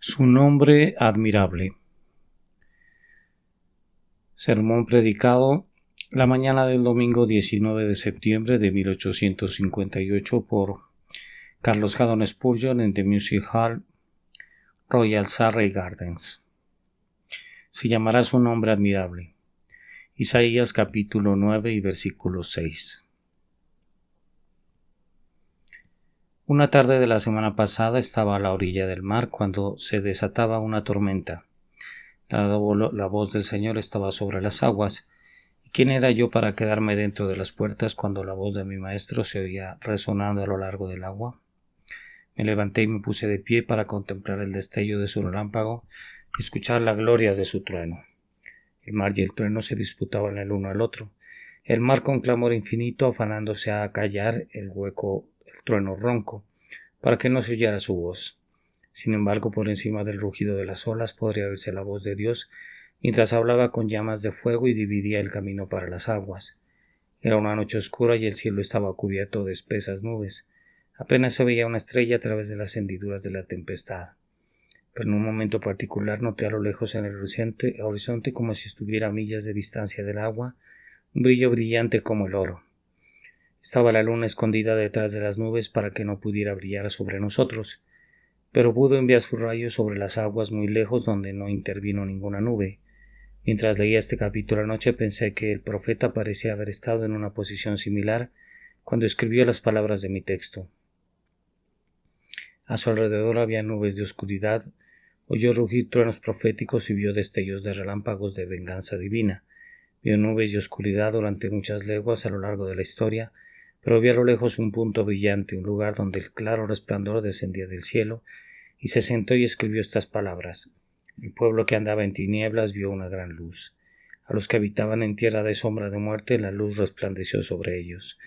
Su nombre admirable. Sermón predicado la mañana del domingo 19 de septiembre de 1858 por Carlos Haddon Spurgeon en The Music Hall, Royal Surrey Gardens. Se llamará su nombre admirable. Isaías capítulo 9 y versículo 6. Una tarde de la semana pasada estaba a la orilla del mar cuando se desataba una tormenta. La voz del Señor estaba sobre las aguas. ¿Y quién era yo para quedarme dentro de las puertas cuando la voz de mi maestro se oía resonando a lo largo del agua? Me levanté y me puse de pie para contemplar el destello de su relámpago y escuchar la gloria de su trueno. El mar y el trueno se disputaban el uno al otro. El mar con clamor infinito afanándose a callar el trueno ronco, para que no se oyera su voz. Sin embargo, por encima del rugido de las olas podría oírse la voz de Dios, mientras hablaba con llamas de fuego y dividía el camino para las aguas. Era una noche oscura y el cielo estaba cubierto de espesas nubes. Apenas se veía una estrella a través de las hendiduras de la tempestad. Pero en un momento particular noté a lo lejos en el horizonte, como si estuviera a millas de distancia del agua, un brillo brillante como el oro. Estaba la luna escondida detrás de las nubes para que no pudiera brillar sobre nosotros, pero pudo enviar sus rayos sobre las aguas muy lejos donde no intervino ninguna nube. Mientras leía este capítulo anoche pensé que el profeta parecía haber estado en una posición similar cuando escribió las palabras de mi texto. A su alrededor había nubes de oscuridad, oyó rugir truenos proféticos y vio destellos de relámpagos de venganza divina. Vio nubes de oscuridad durante muchas leguas a lo largo de la historia, pero vio a lo lejos un punto brillante, un lugar donde el claro resplandor descendía del cielo, y se sentó y escribió estas palabras. El pueblo que andaba en tinieblas vio una gran luz. A los que habitaban en tierra de sombra de muerte, la luz resplandeció sobre ellos.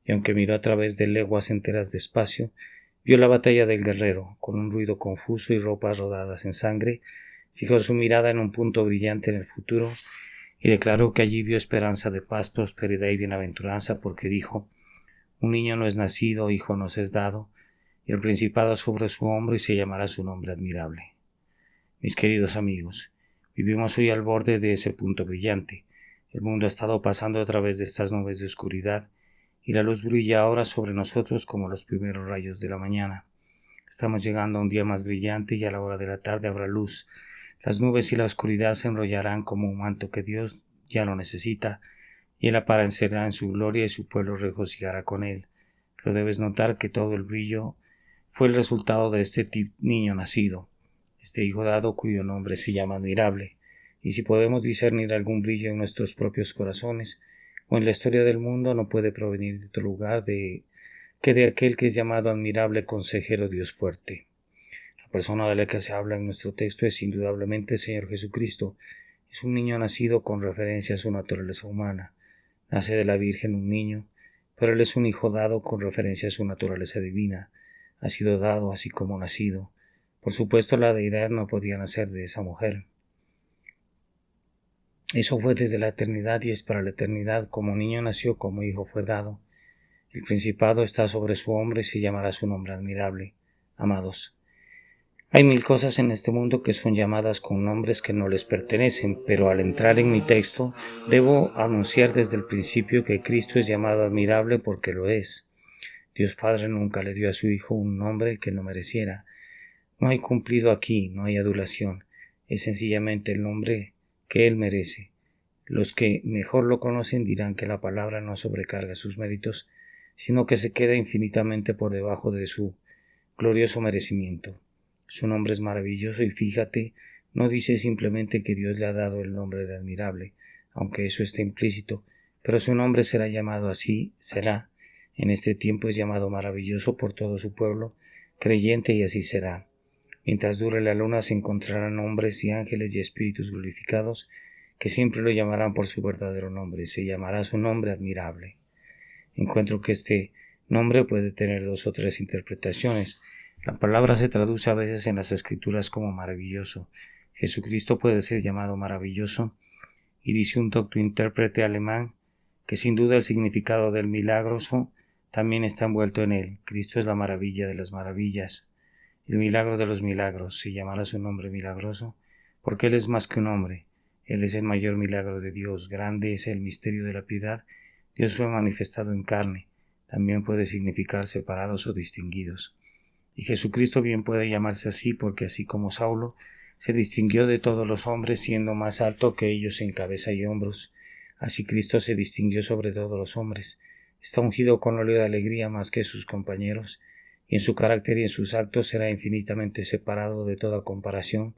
Y aunque miró a través de leguas enteras de espacio, vio la batalla del guerrero, con un ruido confuso y ropas rodadas en sangre, fijó su mirada en un punto brillante en el futuro, y declaró que allí vio esperanza de paz, prosperidad y bienaventuranza, porque dijo: un niño no es nacido, hijo nos es dado, y el principado sobre su hombro, y se llamará su nombre admirable. Mis queridos amigos, vivimos hoy al borde de ese punto brillante. El mundo ha estado pasando a través de estas nubes de oscuridad, y la luz brilla ahora sobre nosotros como los primeros rayos de la mañana. Estamos llegando a un día más brillante y a la hora de la tarde habrá luz. Las nubes y la oscuridad se enrollarán como un manto que Dios ya lo necesita, y Él aparecerá en su gloria y su pueblo regocijará con Él. Pero debes notar que todo el brillo fue el resultado de este niño nacido, este hijo dado cuyo nombre se llama admirable. Y si podemos discernir algún brillo en nuestros propios corazones o en la historia del mundo, no puede provenir de otro lugar que de aquel que es llamado admirable consejero Dios fuerte. La persona de la que se habla en nuestro texto es indudablemente el Señor Jesucristo. Es un niño nacido con referencia a su naturaleza humana. Nace de la Virgen un niño, pero Él es un hijo dado con referencia a su naturaleza divina. Ha sido dado así como nacido. Por supuesto, la deidad no podía nacer de esa mujer. Eso fue desde la eternidad y es para la eternidad. Como niño nació, como hijo fue dado. El principado está sobre su hombro y se llamará su nombre admirable. Amados, hay mil cosas en este mundo que son llamadas con nombres que no les pertenecen, pero al entrar en mi texto debo anunciar desde el principio que Cristo es llamado admirable porque lo es. Dios Padre nunca le dio a su Hijo un nombre que no mereciera. No hay cumplido aquí, no hay adulación. Es sencillamente el nombre que Él merece. Los que mejor lo conocen dirán que la palabra no sobrecarga sus méritos, sino que se queda infinitamente por debajo de su glorioso merecimiento. Su nombre es maravilloso y fíjate, no dice simplemente que Dios le ha dado el nombre de admirable, aunque eso está implícito, pero su nombre será llamado así, será. En este tiempo es llamado maravilloso por todo su pueblo, creyente, y así será. Mientras dure la luna se encontrarán hombres y ángeles y espíritus glorificados que siempre lo llamarán por su verdadero nombre. Se llamará su nombre admirable. Encuentro que este nombre puede tener dos o tres interpretaciones. La palabra se traduce a veces en las escrituras como maravilloso. Jesucristo puede ser llamado maravilloso, y dice un docto intérprete alemán que sin duda el significado del milagroso también está envuelto en él. Cristo es la maravilla de las maravillas. el milagro de los milagros, se llamará su nombre milagroso, porque Él es más que un hombre. Él es el mayor milagro de Dios. Grande es el misterio de la piedad. Dios fue manifestado en carne. También puede significar separados o distinguidos. Y Jesucristo bien puede llamarse así, porque así como Saulo se distinguió de todos los hombres, siendo más alto que ellos en cabeza y hombros, así Cristo se distinguió sobre todos los hombres. Está ungido con óleo de alegría más que sus compañeros, y en su carácter y en sus actos será infinitamente separado de toda comparación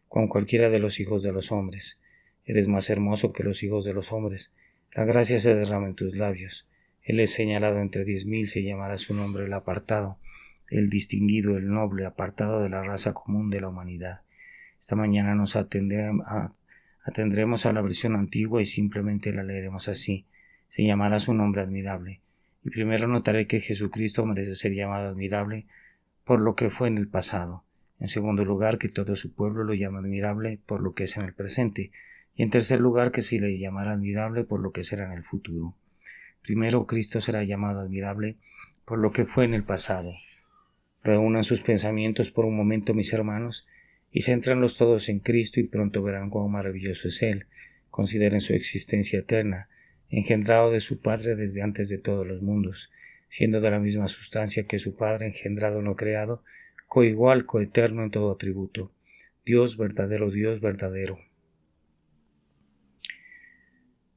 con cualquiera de los hijos de los hombres. Eres más hermoso que los hijos de los hombres. La gracia se derrama en tus labios. Él es señalado entre 10,000, se llamará su nombre el apartado, el distinguido, el noble, apartado de la raza común de la humanidad. Esta mañana nos atendremos a la versión antigua y simplemente la leeremos así. Se llamará su nombre admirable. Y primero notaré que Jesucristo merece ser llamado admirable por lo que fue en el pasado. En segundo lugar, que todo su pueblo lo llama admirable por lo que es en el presente. Y en tercer lugar, que se le llamará admirable por lo que será en el futuro. Primero, Cristo será llamado admirable por lo que fue en el pasado. Reúnan sus pensamientos por un momento, mis hermanos, y céntranlos todos en Cristo y pronto verán cuán maravilloso es Él. Consideren su existencia eterna, engendrado de su Padre desde antes de todos los mundos, siendo de la misma sustancia que su Padre, engendrado no creado, coigual, coeterno en todo atributo. Dios verdadero.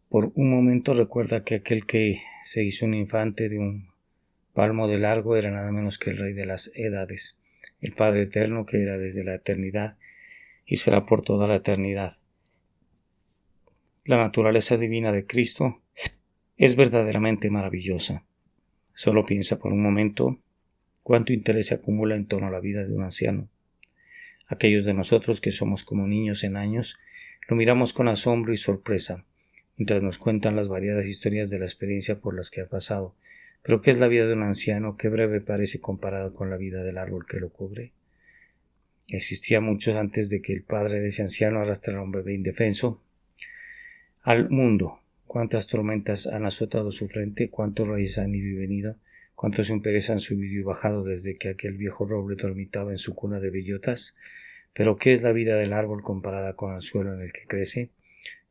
Por un momento recuerda que aquel que se hizo un infante de un palmo de largo era nada menos que el Rey de las edades, el Padre eterno que era desde la eternidad y será por toda la eternidad. La naturaleza divina de Cristo es verdaderamente maravillosa. Solo piensa por un momento cuánto interés se acumula en torno a la vida de un anciano. Aquellos de nosotros que somos como niños en años lo miramos con asombro y sorpresa, mientras nos cuentan las variadas historias de la experiencia por las que ha pasado. Pero ¿qué es la vida de un anciano? Qué breve parece comparada con la vida del árbol que lo cubre. Existía mucho antes de que el padre de ese anciano arrastrara a un bebé indefenso al mundo. Cuántas tormentas han azotado su frente, cuántos reyes han ido y venido, cuántos imperios han subido y bajado desde que aquel viejo roble dormitaba en su cuna de bellotas. Pero ¿qué es la vida del árbol comparada con el suelo en el que crece?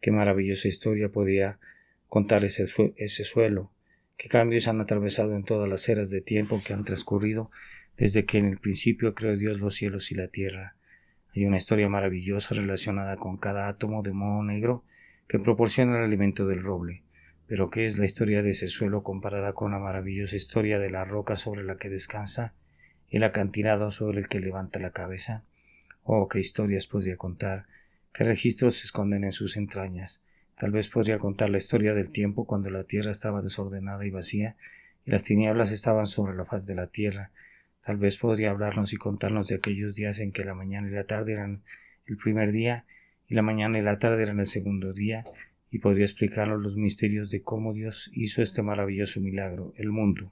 Qué maravillosa historia podía contar ese suelo. Qué cambios han atravesado en todas las eras de tiempo que han transcurrido desde que en el principio creó Dios los cielos y la tierra. Hay una historia maravillosa relacionada con cada átomo de moho negro que proporciona el alimento del roble. Pero ¿qué es la historia de ese suelo comparada con la maravillosa historia de la roca sobre la que descansa, el acantilado sobre el que levanta la cabeza? Oh, qué historias podría contar, qué registros se esconden en sus entrañas. Tal vez podría contar la historia del tiempo cuando la tierra estaba desordenada y vacía, y las tinieblas estaban sobre la faz de la tierra. Tal vez podría hablarnos y contarnos de aquellos días en que la mañana y la tarde eran el primer día, y la mañana y la tarde eran el segundo día, y podría explicarnos los misterios de cómo Dios hizo este maravilloso milagro, el mundo.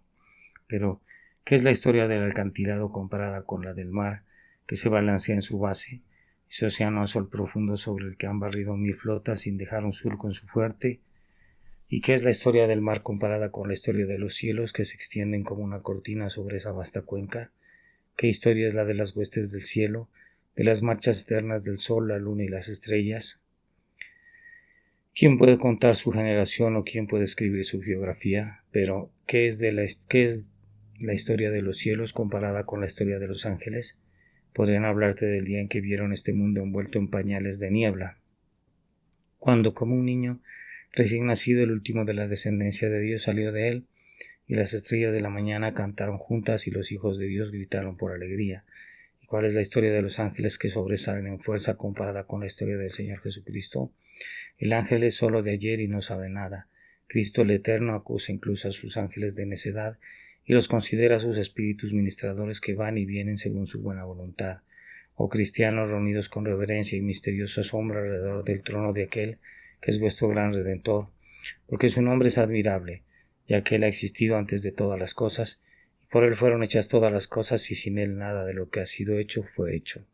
Pero, ¿qué es la historia del acantilado comparada con la del mar, que se balancea en su base, ese océano azul profundo sobre el que han barrido 1000 flotas sin dejar un surco en su fuerte? ¿Y qué es la historia del mar comparada con la historia de los cielos que se extienden como una cortina sobre esa vasta cuenca? ¿Qué historia es la de las huestes del cielo, de las marchas eternas del sol, la luna y las estrellas? ¿Quién puede contar su generación o quién puede escribir su biografía? Pero, ¿qué es la historia de los cielos comparada con la historia de los ángeles? Podrían hablarte del día en que vieron este mundo envuelto en pañales de niebla, cuando como un niño recién nacido el último de la descendencia de Dios salió de él, y las estrellas de la mañana cantaron juntas y los hijos de Dios gritaron por alegría. ¿Y cuál es la historia de los ángeles que sobresalen en fuerza comparada con la historia del Señor Jesucristo? El ángel es solo de ayer y no sabe nada. Cristo el Eterno acusa incluso a sus ángeles de necedad y los considera sus espíritus ministradores que van y vienen según su buena voluntad. Oh cristianos reunidos con reverencia y misteriosa sombra alrededor del trono de aquel que es vuestro gran Redentor, porque su nombre es admirable, ya que él ha existido antes de todas las cosas, y por él fueron hechas todas las cosas, y sin él nada de lo que ha sido hecho fue hecho.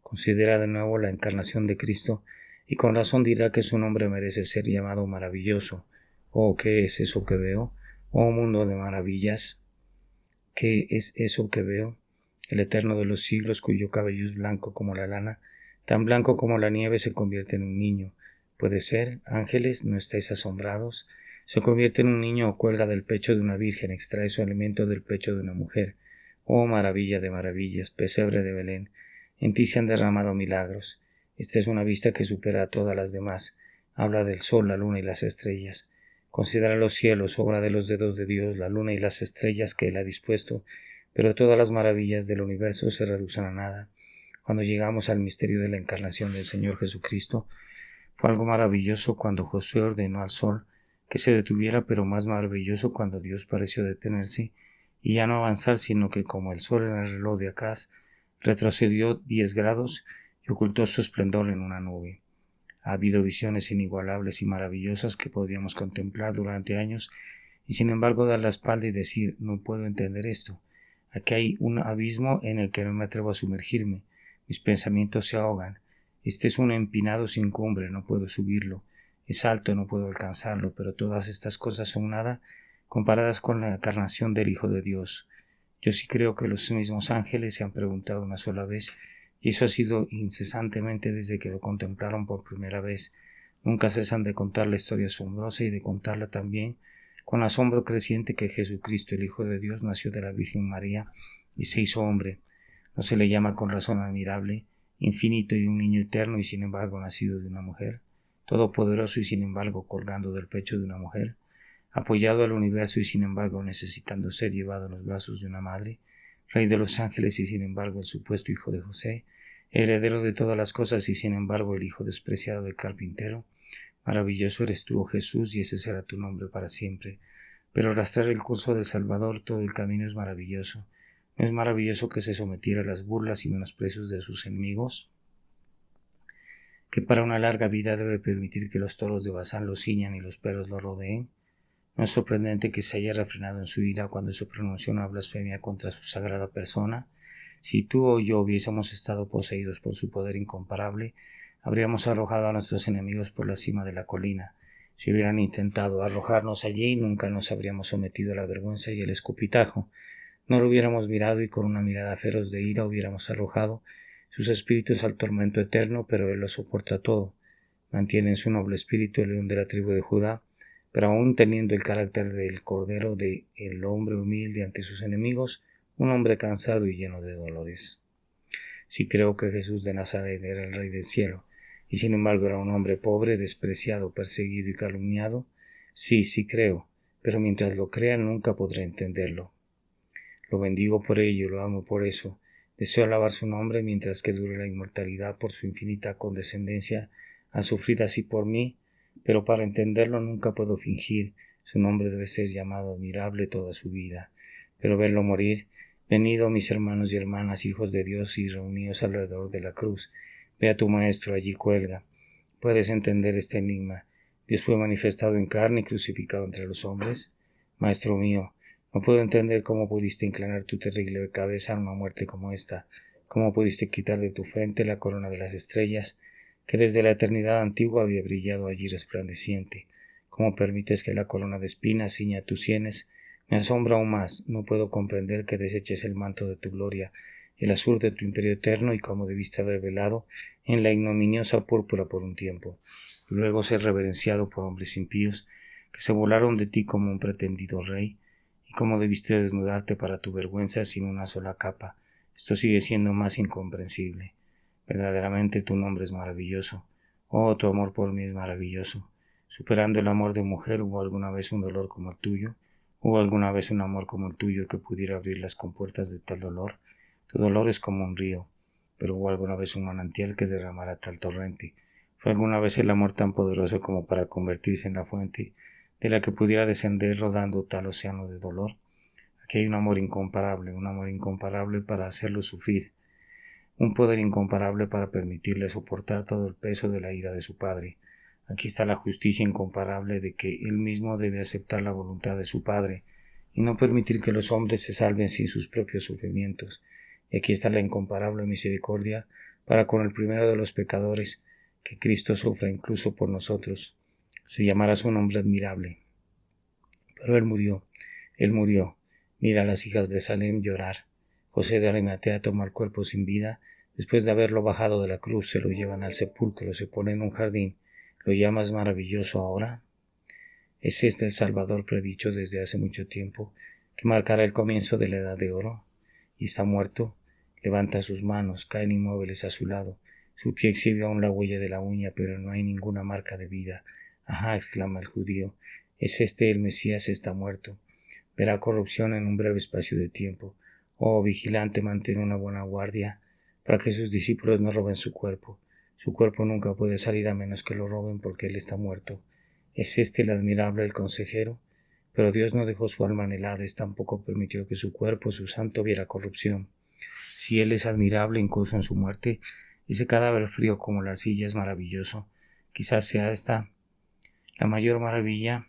Considera de nuevo la encarnación de Cristo, y con razón dirá que su nombre merece ser llamado maravilloso. Oh, ¿qué es eso que veo? Oh mundo de maravillas, ¿qué es eso que veo? el Eterno de los siglos, cuyo cabello es blanco como la lana, tan blanco como la nieve, se convierte en un niño. Puede ser, ángeles, no estáis asombrados. Se convierte en un niño o cuelga del pecho de una virgen, extrae su alimento del pecho de una mujer. Oh maravilla de maravillas, pesebre de Belén, en ti se han derramado milagros. Esta es una vista que supera a todas las demás. Habla del sol, la luna y las estrellas. Considera los cielos, obra de los dedos de Dios, la luna y las estrellas que Él ha dispuesto, pero todas las maravillas del universo se reducen a nada. Cuando llegamos al misterio de la encarnación del Señor Jesucristo, fue algo maravilloso cuando Josué ordenó al sol que se detuviera, pero más maravilloso cuando Dios pareció detenerse y ya no avanzar, sino que como el sol en el reloj de Acaz, retrocedió 10 grados y ocultó su esplendor en una nube. Ha habido visiones inigualables y maravillosas que podríamos contemplar durante años y sin embargo dar la espalda y decir no puedo entender esto. Aquí hay un abismo en el que no me atrevo a sumergirme. Mis pensamientos se ahogan. Este es un empinado sin cumbre, no puedo subirlo. Es alto, no puedo alcanzarlo, pero todas estas cosas son nada comparadas con la encarnación del Hijo de Dios. Yo sí creo que los mismos ángeles se han preguntado una sola vez, y eso ha sido incesantemente desde que lo contemplaron por primera vez. Nunca cesan de contar la historia asombrosa y de contarla también con asombro creciente que Jesucristo, el Hijo de Dios, nació de la Virgen María y se hizo hombre. No se le llama con razón admirable, infinito y un niño eterno y sin embargo nacido de una mujer, todopoderoso y sin embargo colgando del pecho de una mujer, apoyado al universo y sin embargo necesitando ser llevado en los brazos de una madre, Rey de los ángeles y sin embargo el supuesto hijo de José, heredero de todas las cosas y sin embargo el hijo despreciado del carpintero. Maravilloso eres tú, oh Jesús, y ese será tu nombre para siempre. Pero arrastrar el curso del Salvador todo el camino es maravilloso. ¿No es maravilloso que se sometiera a las burlas y menosprecios de sus enemigos? ¿Que para una larga vida debe permitir que los toros de Bazán lo ciñan y los perros lo rodeen? ¿No es sorprendente que se haya refrenado en su ira cuando se pronunció una blasfemia contra su sagrada persona? Si tú o yo hubiésemos estado poseídos por su poder incomparable, habríamos arrojado a nuestros enemigos por la cima de la colina. Si hubieran intentado arrojarnos allí, nunca nos habríamos sometido a la vergüenza y el escupitajo. No lo hubiéramos mirado y con una mirada feroz de ira hubiéramos arrojado sus espíritus al tormento eterno, pero Él lo soporta todo. Mantiene en su noble espíritu el león de la tribu de Judá, pero aún teniendo el carácter del cordero de el hombre humilde ante sus enemigos, un hombre cansado y lleno de dolores. Sí creo que Jesús de Nazaret era el Rey del cielo, y sin embargo era un hombre pobre, despreciado, perseguido y calumniado. Sí creo, pero mientras lo crea nunca podré entenderlo. Lo bendigo por ello y lo amo por eso. Deseo alabar su nombre mientras que dure la inmortalidad por su infinita condescendencia al sufrir así por mí, pero para entenderlo nunca puedo fingir. Su nombre debe ser llamado admirable toda su vida. Pero verlo morir, venid, mis hermanos y hermanas, hijos de Dios, y reunidos alrededor de la cruz. Ve a tu Maestro, allí cuelga. ¿Puedes entender este enigma? ¿Dios fue manifestado en carne y crucificado entre los hombres? Maestro mío, no puedo entender cómo pudiste inclinar tu terrible cabeza a una muerte como esta, cómo pudiste quitar de tu frente la corona de las estrellas, que desde la eternidad antigua había brillado allí resplandeciente. Cómo permites que la corona de espinas ciña tus sienes. Me asombra aún más, no puedo comprender que deseches el manto de tu gloria, el azul de tu imperio eterno y cómo debiste haber velado en la ignominiosa púrpura por un tiempo, y luego ser reverenciado por hombres impíos que se burlaron de ti como un pretendido rey, y cómo debiste desnudarte para tu vergüenza sin una sola capa. Esto sigue siendo más incomprensible. Verdaderamente tu nombre es maravilloso. Oh, tu amor por mí es maravilloso. Superando el amor de mujer, ¿hubo alguna vez un dolor como el tuyo? ¿Hubo alguna vez un amor como el tuyo que pudiera abrir las compuertas de tal dolor? Tu dolor es como un río, pero ¿hubo alguna vez un manantial que derramara tal torrente? ¿Fue alguna vez el amor tan poderoso como para convertirse en la fuente de la que pudiera descender rodando tal océano de dolor? Aquí hay un amor incomparable para hacerlo sufrir, un poder incomparable para permitirle soportar todo el peso de la ira de su Padre. Aquí está la justicia incomparable de que él mismo debe aceptar la voluntad de su Padre y no permitir que los hombres se salven sin sus propios sufrimientos. Y aquí está la incomparable misericordia para con el primero de los pecadores, que Cristo sufra incluso por nosotros. Se llamará su nombre admirable. Pero él murió. Mira a las hijas de Salem llorar. José de Arimatea toma el cuerpo sin vida. Después de haberlo bajado de la cruz, se lo llevan al sepulcro, se pone en un jardín. ¿Lo llamas maravilloso ahora? ¿Es este el Salvador predicho desde hace mucho tiempo, que marcará el comienzo de la Edad de Oro? Y está muerto. Levanta sus manos, caen inmóviles a su lado. Su pie exhibe aún la huella de la uña, pero no hay ninguna marca de vida. Ajá, exclama el judío. ¿Es este el Mesías? Está muerto. Verá corrupción en un breve espacio de tiempo. Oh, vigilante, mantén una buena guardia para que sus discípulos no roben su cuerpo. Su cuerpo nunca puede salir a menos que lo roben porque él está muerto. ¿Es este el admirable, el consejero? Pero Dios no dejó su alma en el Hades, tampoco permitió que su cuerpo, su santo, viera corrupción. Si él es admirable incluso en su muerte, ese cadáver frío como la arcilla es maravilloso. Quizás sea esta la mayor maravilla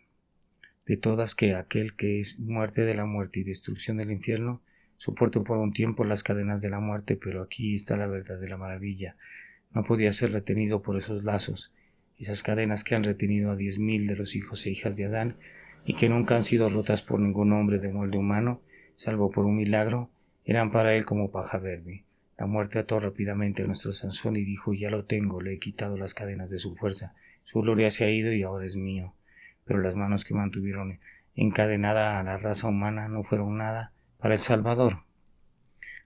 de todas, que aquel que es muerte de la muerte y destrucción del infierno soporte por un tiempo las cadenas de la muerte, pero aquí está la verdadera maravilla. No podía ser retenido por esos lazos, esas cadenas que han retenido a 10.000 de los hijos e hijas de Adán y que nunca han sido rotas por ningún hombre de molde humano, salvo por un milagro, eran para él como paja verde. La muerte ató rápidamente a nuestro Sansón y dijo: ya lo tengo, le he quitado las cadenas de su fuerza, su gloria se ha ido y ahora es mío. Pero las manos que mantuvieron encadenada a la raza humana no fueron nada para el Salvador.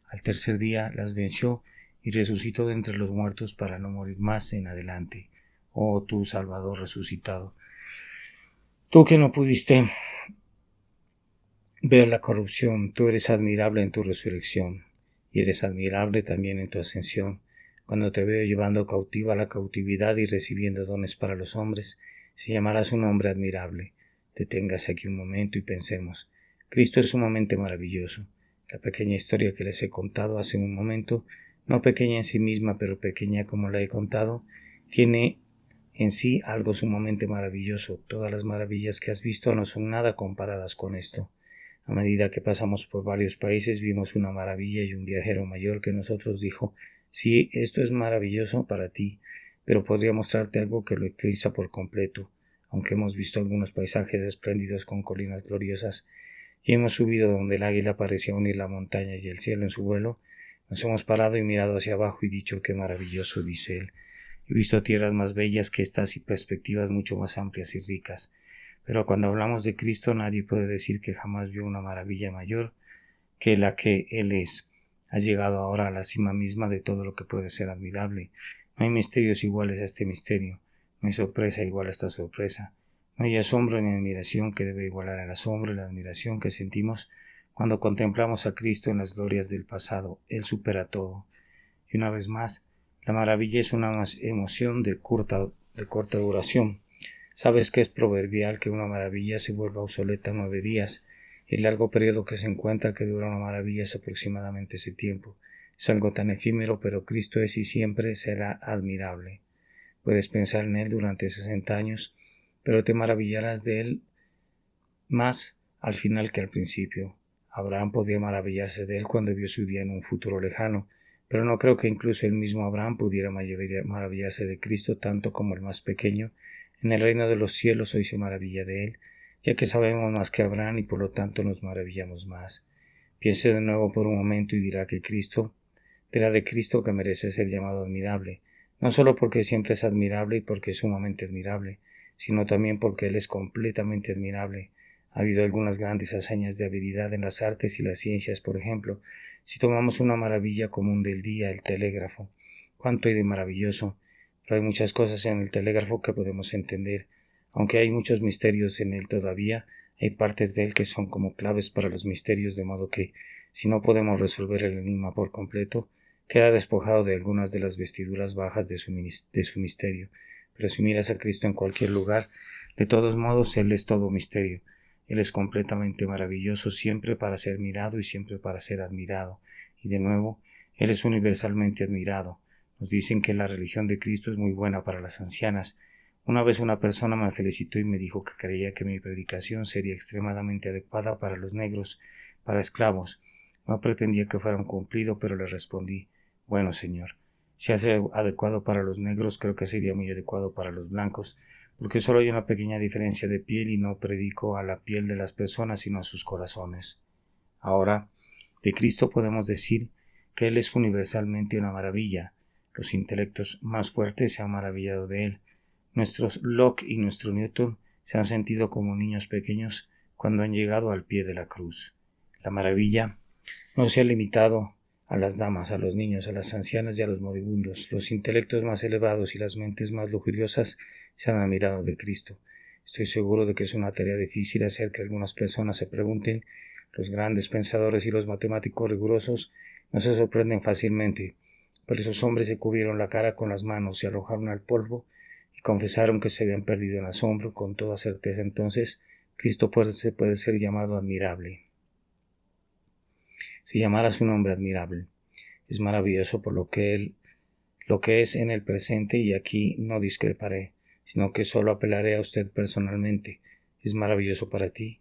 Al tercer día las venció y resucitó de entre los muertos para no morir más en adelante. Oh tú, Salvador resucitado, tú que no pudiste ver la corrupción, tú eres admirable en tu resurrección y eres admirable también en tu ascensión. Cuando te veo llevando cautiva la cautividad y recibiendo dones para los hombres, se llamará su nombre admirable. Deténgase aquí un momento y pensemos. Cristo es sumamente maravilloso. La pequeña historia que les he contado hace un momento, no pequeña en sí misma, pero pequeña como la he contado, tiene en sí algo sumamente maravilloso. Todas las maravillas que has visto no son nada comparadas con esto. A medida que pasamos por varios países vimos una maravilla y un viajero mayor que nosotros dijo: sí, esto es maravilloso para ti, pero podría mostrarte algo que lo eclipsa por completo. Aunque hemos visto algunos paisajes espléndidos con colinas gloriosas y hemos subido donde el águila parecía unir la montaña y el cielo en su vuelo, nos hemos parado y mirado hacia abajo y dicho: qué maravilloso, dice él. He visto tierras más bellas que estas y perspectivas mucho más amplias y ricas. Pero cuando hablamos de Cristo nadie puede decir que jamás vio una maravilla mayor que la que Él es. Has llegado ahora a la cima misma de todo lo que puede ser admirable. No hay misterios iguales a este misterio, no hay sorpresa igual a esta sorpresa, no hay asombro ni admiración que debe igualar el asombro y la admiración que sentimos cuando contemplamos a Cristo en las glorias del pasado. Él supera todo. Y una vez más, la maravilla es una emoción de corta duración. Sabes que es proverbial que una maravilla se vuelva obsoleta en 9 días. El largo periodo que se encuentra que dura una maravilla es aproximadamente ese tiempo. Es algo tan efímero, pero Cristo es y siempre será admirable. Puedes pensar en Él durante 60 años, pero te maravillarás de Él más al final que al principio. Abraham podía maravillarse de Él cuando vio su día en un futuro lejano, pero no creo que incluso el mismo Abraham pudiera maravillarse de Cristo tanto como el más pequeño en el reino de los cielos hoy se maravilla de Él, ya que sabemos más que Abraham y por lo tanto nos maravillamos más. Piense de nuevo por un momento y dirá que dirá de Cristo que merece ser llamado admirable, no solo porque siempre es admirable y porque es sumamente admirable, sino también porque Él es completamente admirable. Ha habido algunas grandes hazañas de habilidad en las artes y las ciencias, por ejemplo. Si tomamos una maravilla común del día, el telégrafo, ¿cuánto hay de maravilloso? Pero hay muchas cosas en el telégrafo que podemos entender. Aunque hay muchos misterios en él todavía, hay partes de él que son como claves para los misterios, de modo que, si no podemos resolver el enigma por completo, queda despojado de algunas de las vestiduras bajas de su misterio. Pero si miras a Cristo en cualquier lugar, de todos modos Él es todo misterio. Él es completamente maravilloso, siempre para ser mirado y siempre para ser admirado. Y de nuevo, Él es universalmente admirado. Nos dicen que la religión de Cristo es muy buena para las ancianas. Una vez una persona me felicitó y me dijo que creía que mi predicación sería extremadamente adecuada para los negros, para esclavos. No pretendía que fuera un cumplido, pero le respondí: bueno, señor, si hace adecuado para los negros, creo que sería muy adecuado para los blancos, porque solo hay una pequeña diferencia de piel y no predico a la piel de las personas, sino a sus corazones. Ahora, De Cristo podemos decir que Él es universalmente una maravilla. Los intelectos más fuertes se han maravillado de Él. Nuestros Locke y nuestro Newton se han sentido como niños pequeños cuando han llegado al pie de la cruz. La maravilla no se ha limitado a las damas, a los niños, a las ancianas y a los moribundos. Los intelectos más elevados y las mentes más lujuriosas se han admirado de Cristo. Estoy seguro de que es una tarea difícil hacer que algunas personas se pregunten. Los grandes pensadores y los matemáticos rigurosos no se sorprenden fácilmente, pero esos hombres se cubrieron la cara con las manos, se arrojaron al polvo y confesaron que se habían perdido en asombro. Con toda certeza entonces Cristo puede ser llamado admirable. Si llamara su nombre admirable, es maravilloso por lo que es en el presente, y aquí no discreparé, sino que solo apelaré a usted personalmente. Es maravilloso para ti.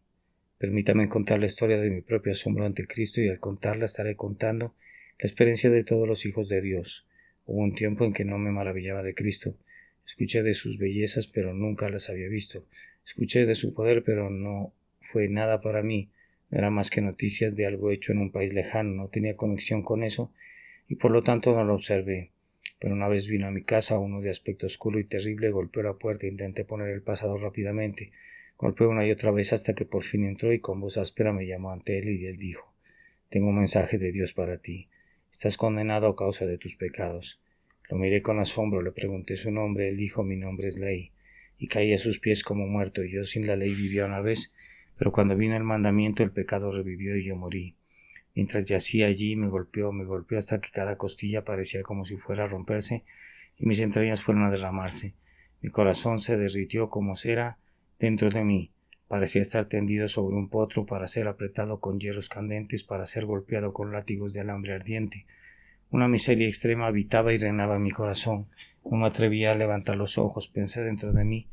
Permítame contar la historia de mi propio asombro ante Cristo, y al contarla estaré contando la experiencia de todos los hijos de Dios. Hubo un tiempo en que no me maravillaba de Cristo. Escuché de sus bellezas, pero nunca las había visto. Escuché de su poder, pero no fue nada para mí. No era más que noticias de algo hecho en un país lejano. No tenía conexión con eso, y por lo tanto no lo observé. Pero una vez vino a mi casa uno de aspecto oscuro y terrible, golpeó la puerta e intenté poner el pasador rápidamente. Golpeó una y otra vez hasta que por fin entró y con voz áspera me llamó ante él, y él dijo: «Tengo un mensaje de Dios para ti. Estás condenado a causa de tus pecados». Lo miré con asombro, le pregunté su nombre. Él dijo: «Mi nombre es Ley», y caí a sus pies como muerto. Yo sin la ley vivía una vez, pero cuando vino el mandamiento el pecado revivió y yo morí. Mientras yacía allí me golpeó hasta que cada costilla parecía como si fuera a romperse y mis entrañas fueron a derramarse. Mi corazón se derritió como cera dentro de mí. Parecía estar tendido sobre un potro para ser apretado con hierros candentes, para ser golpeado con látigos de alambre ardiente. Una miseria extrema habitaba y reinaba en mi corazón. No me atrevía a levantar los ojos. Pensé dentro de mí: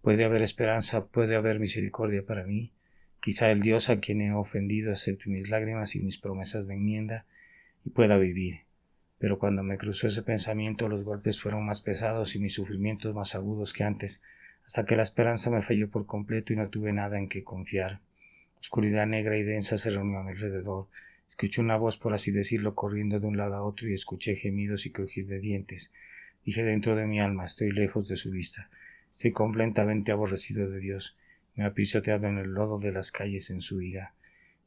¿puede haber esperanza? ¿Puede haber misericordia para mí? Quizá el Dios a quien he ofendido acepte mis lágrimas y mis promesas de enmienda y pueda vivir. Pero cuando me cruzó ese pensamiento, los golpes fueron más pesados y mis sufrimientos más agudos que antes, hasta que la esperanza me falló por completo y no tuve nada en que confiar. Oscuridad negra y densa se reunió a mi alrededor. Escuché una voz, por así decirlo, corriendo de un lado a otro, y escuché gemidos y crujir de dientes. Dije dentro de mi alma: estoy lejos de su vista. Estoy completamente aborrecido de Dios. Me ha pisoteado en el lodo de las calles en su ira.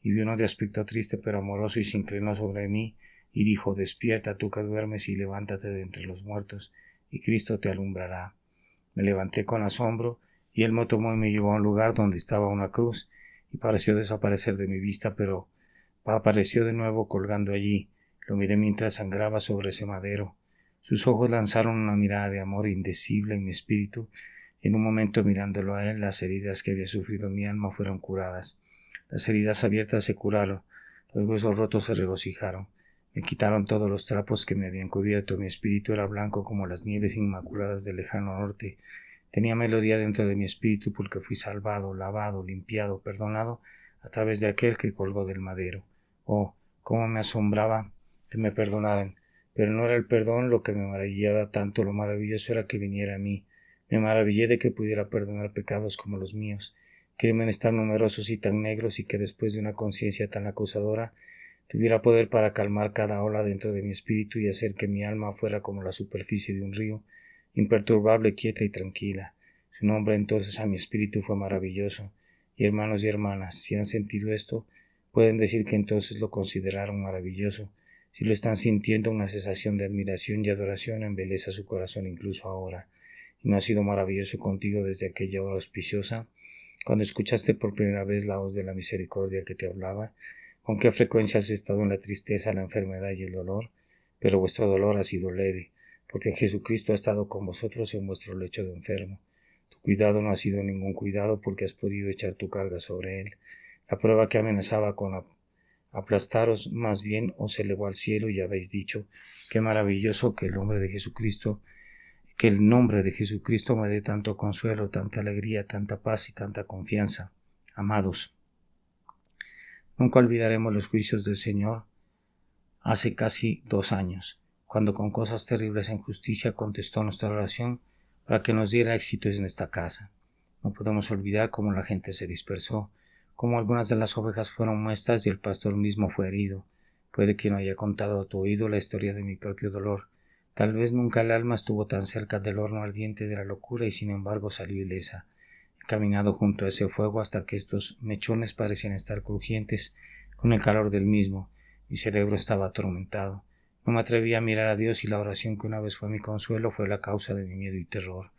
Y vi uno de aspecto triste pero amoroso, y se inclinó sobre mí y dijo: despierta, tú que duermes, y levántate de entre los muertos, y Cristo te alumbrará. Me levanté con asombro, y él me tomó y me llevó a un lugar donde estaba una cruz, y pareció desaparecer de mi vista, pero apareció de nuevo colgando allí. Lo miré mientras sangraba sobre ese madero. Sus ojos lanzaron una mirada de amor indecible en mi espíritu, y en un momento, mirándolo a él, las heridas que había sufrido mi alma fueron curadas. Las heridas abiertas se curaron, los huesos rotos se regocijaron. Me quitaron todos los trapos que me habían cubierto. Mi espíritu era blanco como las nieves inmaculadas del lejano norte. Tenía melodía dentro de mi espíritu, porque fui salvado, lavado, limpiado, perdonado a través de aquel que colgó del madero. Oh, cómo me asombraba que me perdonaran. Pero no era el perdón lo que me maravillaba tanto. Lo maravilloso era que viniera a mí. Me maravillé de que pudiera perdonar pecados como los míos, crímenes tan numerosos y tan negros, y que después de una conciencia tan acusadora tuviera poder para calmar cada ola dentro de mi espíritu y hacer que mi alma fuera como la superficie de un río, imperturbable, quieta y tranquila. Su nombre entonces a mi espíritu fue maravilloso. Y hermanos y hermanas, si han sentido esto, pueden decir que entonces lo consideraron maravilloso. Si lo están sintiendo, una sensación de admiración y adoración embeleza su corazón incluso ahora. ¿Y no ha sido maravilloso contigo desde aquella hora auspiciosa, cuando escuchaste por primera vez la voz de la misericordia que te hablaba? ¿Con qué frecuencia has estado en la tristeza, la enfermedad y el dolor? Pero vuestro dolor ha sido leve, porque Jesucristo ha estado con vosotros en vuestro lecho de enfermo. Tu cuidado no ha sido ningún cuidado, porque has podido echar tu carga sobre él. La prueba que amenazaba con aplastaros más bien os elevó al cielo, y habéis dicho: qué maravilloso que el nombre de Jesucristo me dé tanto consuelo, tanta alegría, tanta paz y tanta confianza. Amados, nunca olvidaremos los juicios del Señor hace casi 2 años, cuando con cosas terribles en justicia contestó nuestra oración para que nos diera éxitos en esta casa. No podemos olvidar cómo la gente se dispersó, cómo algunas de las ovejas fueron muertas y el pastor mismo fue herido. Puede que no haya contado a tu oído la historia de mi propio dolor. Tal vez nunca el alma estuvo tan cerca del horno ardiente de la locura y sin embargo salió ilesa. He caminado junto a ese fuego hasta que estos mechones parecían estar crujientes con el calor del mismo. Mi cerebro estaba atormentado. No me atreví a mirar a Dios y la oración que una vez fue mi consuelo fue la causa de mi miedo y terror.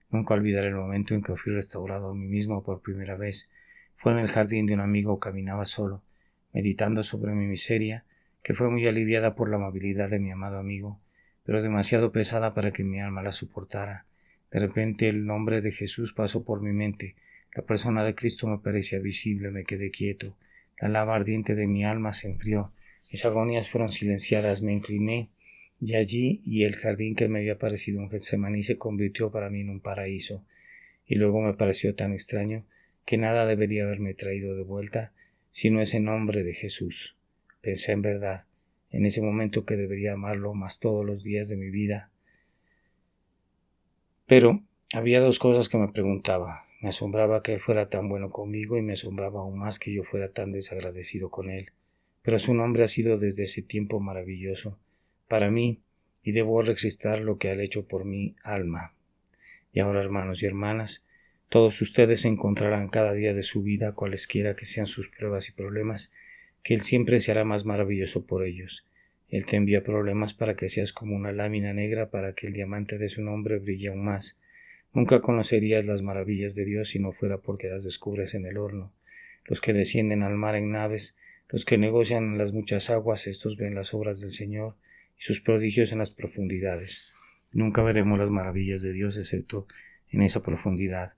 Nunca olvidaré el momento en que fui restaurado a mí mismo por primera vez. Fue en el jardín de un amigo, caminaba solo, meditando sobre mi miseria, que fue muy aliviada por la amabilidad de mi amado amigo, pero demasiado pesada para que mi alma la soportara. De repente el nombre de Jesús pasó por mi mente. La persona de Cristo me parecía visible, me quedé quieto. La lava ardiente de mi alma se enfrió. Mis agonías fueron silenciadas, me incliné y allí el jardín que me había parecido un Getsemaní se convirtió para mí en un paraíso. Y luego me pareció tan extraño que nada debería haberme traído de vuelta sino ese nombre de Jesús. Pensé en verdad, en ese momento que debería amarlo más todos los días de mi vida. Pero había dos cosas que me preguntaba. Me asombraba que él fuera tan bueno conmigo y me asombraba aún más que yo fuera tan desagradecido con él. Pero su nombre ha sido desde ese tiempo maravilloso para mí y debo registrar lo que ha hecho por mi alma. Y ahora, hermanos y hermanas, todos ustedes encontrarán cada día de su vida, cualesquiera que sean sus pruebas y problemas, que Él siempre se hará más maravilloso por ellos. Él te envía problemas para que seas como una lámina negra para que el diamante de su nombre brille aún más. Nunca conocerías las maravillas de Dios si no fuera porque las descubres en el horno. Los que descienden al mar en naves, los que negocian en las muchas aguas, estos ven las obras del Señor y sus prodigios en las profundidades. Nunca veremos las maravillas de Dios excepto en esa profundidad.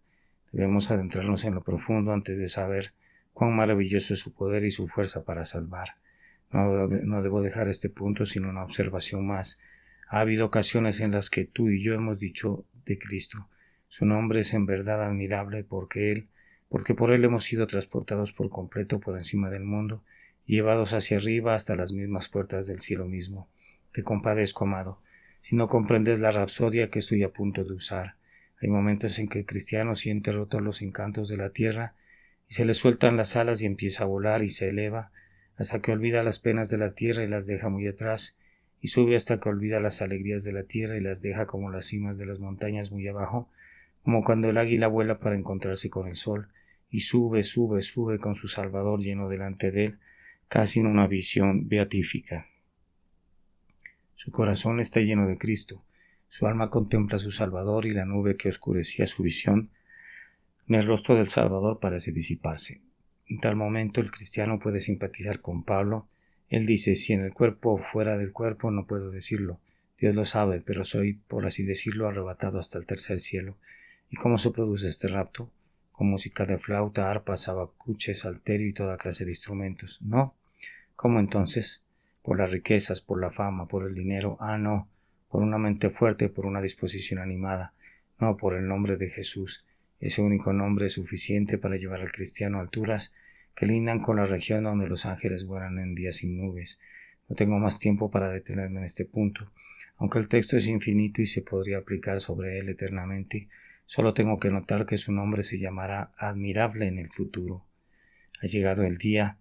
Debemos adentrarnos en lo profundo antes de saber cuán maravilloso es su poder y su fuerza para salvar. No debo dejar este punto sin una observación más. Ha habido ocasiones en las que tú y yo hemos dicho de Cristo: su nombre es en verdad admirable porque por Él hemos sido transportados por completo por encima del mundo y llevados hacia arriba hasta las mismas puertas del cielo mismo. Te compadezco, amado, si no comprendes la rapsodia que estoy a punto de usar. Hay momentos en que el cristiano siente rotos los encantos de la tierra y se le sueltan las alas y empieza a volar y se eleva hasta que olvida las penas de la tierra y las deja muy atrás, y sube hasta que olvida las alegrías de la tierra y las deja como las cimas de las montañas muy abajo, como cuando el águila vuela para encontrarse con el sol, y sube, sube, sube con su Salvador lleno delante de él, casi en una visión beatífica. Su corazón está lleno de Cristo, su alma contempla a su Salvador y la nube que oscurecía su visión en el rostro del Salvador parece disiparse. En tal momento el cristiano puede simpatizar con Pablo. Él dice: si en el cuerpo o fuera del cuerpo no puedo decirlo. Dios lo sabe, pero soy, por así decirlo, arrebatado hasta el tercer cielo. ¿Y cómo se produce este rapto? Con música de flauta, arpas, abacuches, salterio y toda clase de instrumentos. No. ¿Cómo entonces? Por las riquezas, por la fama, por el dinero. No. Por una mente fuerte, por una disposición animada. No, por el nombre de Jesús. Ese único nombre es suficiente para llevar al cristiano a alturas que lindan con la región donde los ángeles vuelan en días sin nubes. No tengo más tiempo para detenerme en este punto. Aunque el texto es infinito y se podría aplicar sobre él eternamente, solo tengo que notar que su nombre se llamará admirable en el futuro. Ha llegado el día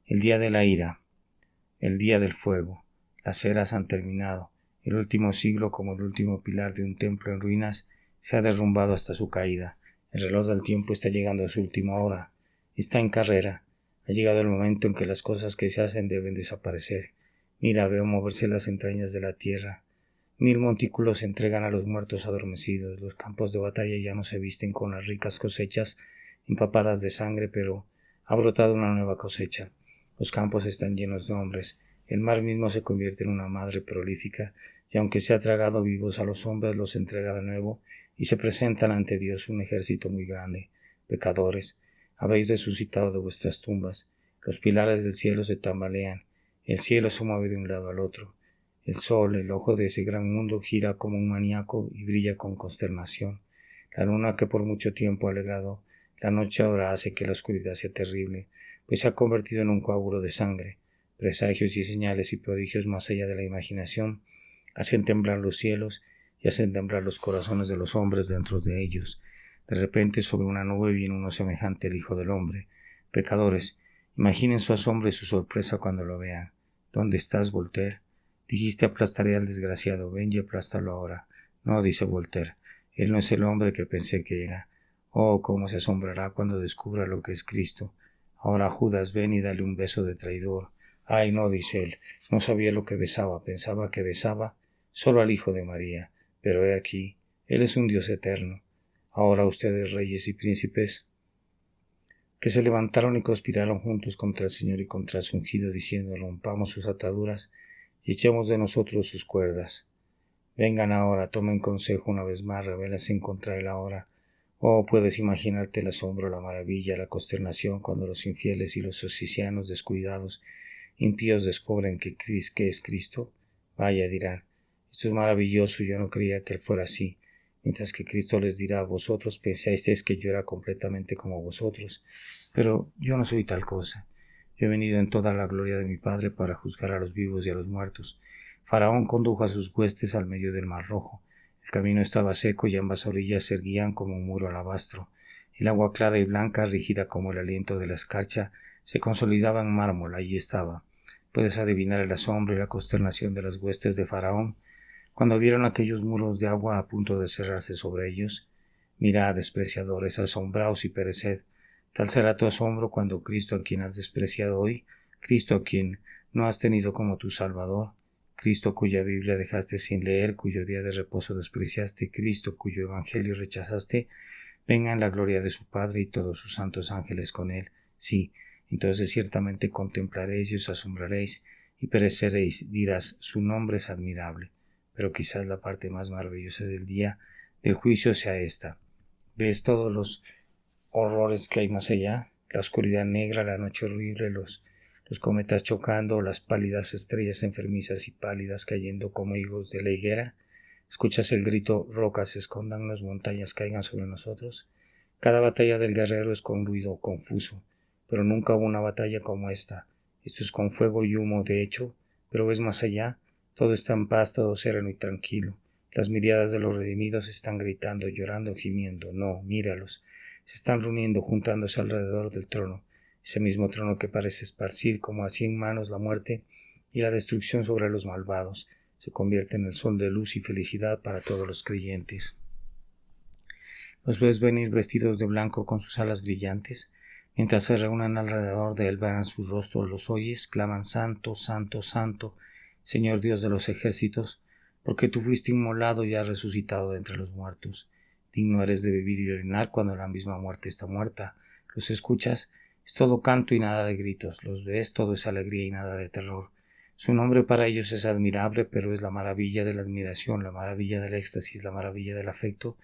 de la ira, el día del fuego. Las eras han terminado. El último siglo, como el último pilar de un templo en ruinas, se ha derrumbado hasta su caída. El reloj del tiempo está llegando a su última hora. Está en carrera. Ha llegado el momento en que las cosas que se hacen deben desaparecer. Mira, veo moverse las entrañas de la tierra. 1000 montículos se entregan a los muertos adormecidos. Los campos de batalla ya no se visten con las ricas cosechas empapadas de sangre, pero ha brotado una nueva cosecha. Los campos están llenos de hombres. El mar mismo se convierte en una madre prolífica, y aunque se ha tragado vivos a los hombres, los entrega de nuevo, y se presentan ante Dios un ejército muy grande. Pecadores, habéis resucitado de vuestras tumbas. Los pilares del cielo se tambalean. El cielo se mueve de un lado al otro. El sol, el ojo de ese gran mundo, gira como un maníaco y brilla con consternación. La luna, que por mucho tiempo ha alegrado la noche, ahora hace que la oscuridad sea terrible, pues se ha convertido en un coágulo de sangre. Presagios y señales y prodigios más allá de la imaginación hacen temblar los cielos y hacen temblar los corazones de los hombres dentro de ellos. De repente sobre una nube viene uno semejante al Hijo del Hombre. Pecadores, imaginen su asombro y su sorpresa cuando lo vean. ¿Dónde estás, Voltaire? Dijiste aplastaré al desgraciado, ven y aplástalo ahora. No, dice Voltaire, él no es el hombre que pensé que era. Oh, cómo se asombrará cuando descubra lo que es Cristo. Ahora, Judas, ven y dale un beso de traidor. Ay, no, dice él, no sabía lo que besaba, pensaba que besaba solo al Hijo de María. Pero he aquí, Él es un Dios eterno. Ahora ustedes, reyes y príncipes, que se levantaron y conspiraron juntos contra el Señor y contra su ungido, diciendo, rompamos sus ataduras y echemos de nosotros sus cuerdas. Vengan ahora, tomen consejo una vez más, rebélense en contra de la hora. Oh, puedes imaginarte el asombro, la maravilla, la consternación cuando los infieles y los osicianos descuidados, impíos descubren que es Cristo. Vaya, dirán, esto es maravilloso, yo no creía que Él fuera así. Mientras que Cristo les dirá, vosotros pensáis que yo era completamente como vosotros, pero yo no soy tal cosa. Yo he venido en toda la gloria de mi Padre para juzgar a los vivos y a los muertos. Faraón condujo a sus huestes al medio del Mar Rojo. El camino estaba seco y ambas orillas se erguían como un muro alabastro. El agua clara y blanca, rígida como el aliento de la escarcha, se consolidaba en mármol. Allí estaba. Puedes adivinar el asombro y la consternación de las huestes de Faraón cuando vieron aquellos muros de agua a punto de cerrarse sobre ellos. Mirad, despreciadores, asombraos y pereced. Tal será tu asombro cuando Cristo, a quien has despreciado hoy, Cristo, a quien no has tenido como tu Salvador, Cristo cuya Biblia dejaste sin leer, cuyo día de reposo despreciaste, Cristo cuyo Evangelio rechazaste, venga en la gloria de su Padre y todos sus santos ángeles con él. Sí, entonces ciertamente contemplaréis y os asombraréis y pereceréis, dirás, su nombre es admirable. Pero quizás la parte más maravillosa del día del juicio sea esta. ¿Ves todos los horrores que hay más allá? La oscuridad negra, la noche horrible, los cometas chocando, las pálidas estrellas enfermizas y pálidas cayendo como higos de la higuera. ¿Escuchas el grito, rocas se escondan, las montañas caigan sobre nosotros? Cada batalla del guerrero es con ruido confuso, pero nunca hubo una batalla como esta. Esto es con fuego y humo, de hecho, pero ves más allá. Todo está en paz, todo sereno y tranquilo. Las miriadas de los redimidos están gritando, llorando, gimiendo. No, míralos. Se están reuniendo, juntándose alrededor del trono. Ese mismo trono que parece esparcir como a 100 manos la muerte y la destrucción sobre los malvados, se convierte en el sol de luz y felicidad para todos los creyentes. Los ves venir vestidos de blanco con sus alas brillantes. Mientras se reúnen alrededor de él, verán sus rostros, los oyes, claman Santo, Santo, Santo, Señor Dios de los ejércitos, porque tú fuiste inmolado y has resucitado de entre los muertos. Digno eres de vivir y orinar cuando la misma muerte está muerta. Los escuchas, es todo canto y nada de gritos. Los ves, todo es alegría y nada de terror. Su nombre para ellos es admirable, pero es la maravilla de la admiración, la maravilla del éxtasis, la maravilla del afecto,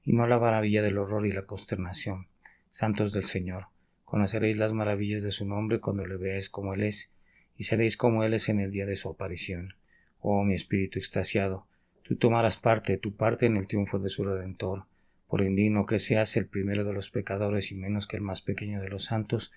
y no la maravilla del horror y la consternación. Santos del Señor, conoceréis las maravillas de su nombre cuando le veáis como Él es, y seréis como Él es en el día de su aparición. Oh, mi espíritu extasiado, tú tomarás tu parte en el triunfo de su Redentor. Por indigno que seas el primero de los pecadores y menos que el más pequeño de los santos,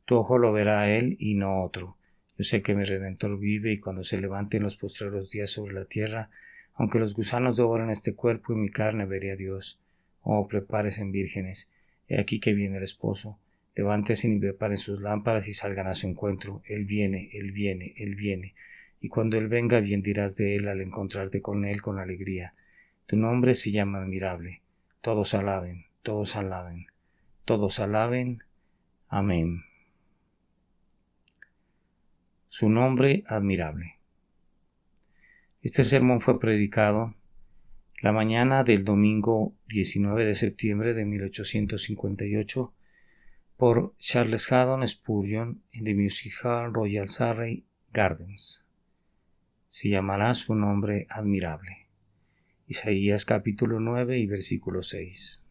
tu ojo lo verá a Él y no otro. Yo sé que mi Redentor vive y cuando se levante en los postreros días sobre la tierra, aunque los gusanos devoren este cuerpo y mi carne, veré a Dios. Oh, prepárense, vírgenes, he aquí que viene el esposo. Levántense y preparen sus lámparas y salgan a su encuentro. Él viene, Él viene, Él viene. Y cuando Él venga, bien dirás de Él al encontrarte con Él con alegría. Tu nombre se llama admirable. Todos alaben, todos alaben, todos alaben. Amén. Su nombre admirable. Este sermón fue predicado la mañana del domingo 19 de septiembre de 1858 por Charles Haddon Spurgeon en The Music Hall Royal Surrey Gardens. Se llamará su nombre admirable. Isaías capítulo 9 y versículo 6.